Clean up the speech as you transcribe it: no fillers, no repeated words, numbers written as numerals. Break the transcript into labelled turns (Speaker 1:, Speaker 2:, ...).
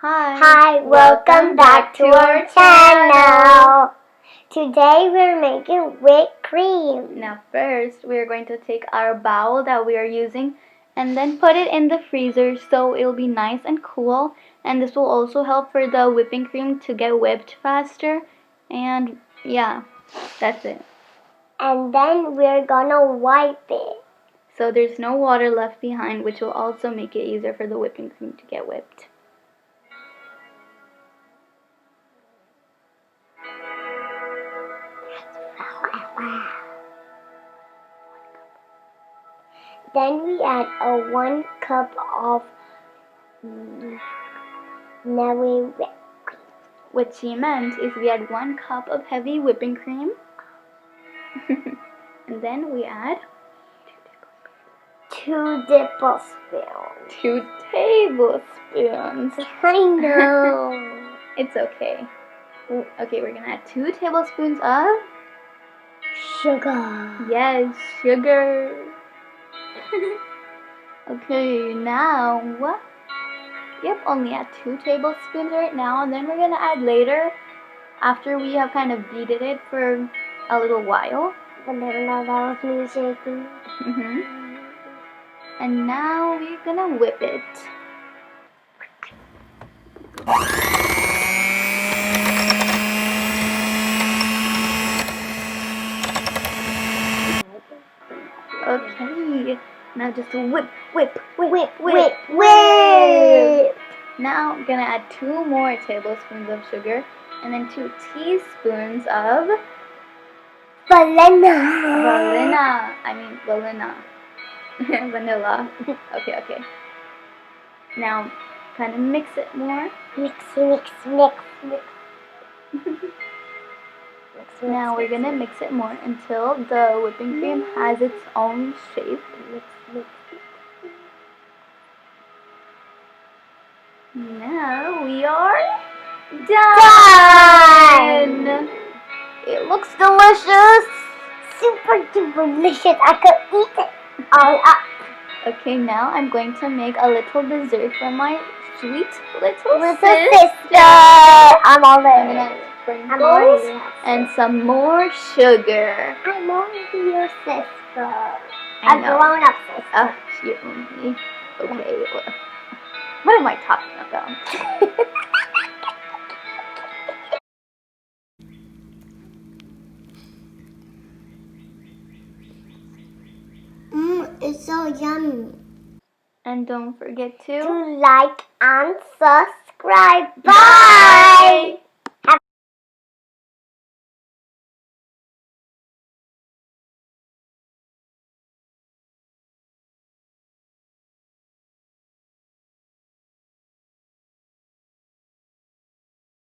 Speaker 1: Hi, welcome back to our channel. Today we're making whipped cream.
Speaker 2: Now first, we're going to take our bowl that we are using and then put it in the freezer so it'll be nice and cool. And this will also help for the whipping cream to get whipped faster. And yeah, that's it.
Speaker 1: And then we're gonna wipe it.
Speaker 2: So there's no water left behind, which will also make it easier for the whipping cream to get whipped.
Speaker 1: Then we add 1 cup of Nelly whipped cream.
Speaker 2: What she meant is we add 1 cup of heavy whipping cream. And then we add
Speaker 1: 2 tablespoons.
Speaker 2: 2 tablespoons.
Speaker 1: I know.
Speaker 2: It's okay. Okay, we're gonna add 2 tablespoons of
Speaker 1: sugar.
Speaker 2: Yes, sugar. Okay, now, only add 2 tablespoons right now, and then we're gonna add later after we have kind of beaten it for a little while.
Speaker 1: But never know that was me shaking.
Speaker 2: And now we're gonna whip it. Okay, now just whip. Now I'm gonna add 2 more tablespoons of sugar and then 2 teaspoons of vanilla. Okay. Now kind of mix it more.
Speaker 1: Mix.
Speaker 2: Now we're gonna mix it more until the whipping cream has its own shape.
Speaker 1: Mix.
Speaker 2: Now we are done! It looks delicious!
Speaker 1: Super delicious. I could eat it all up.
Speaker 2: Okay, now I'm going to make a little dessert for my sweet little
Speaker 1: sister.
Speaker 2: I'm gonna sprinkles and some more sugar.
Speaker 1: I'm already your sister.
Speaker 2: I know.
Speaker 1: A grown-up sister.
Speaker 2: Excuse me. Okay. What am I talking about?
Speaker 1: It's so yummy.
Speaker 2: And don't forget to
Speaker 1: like and subscribe. Bye!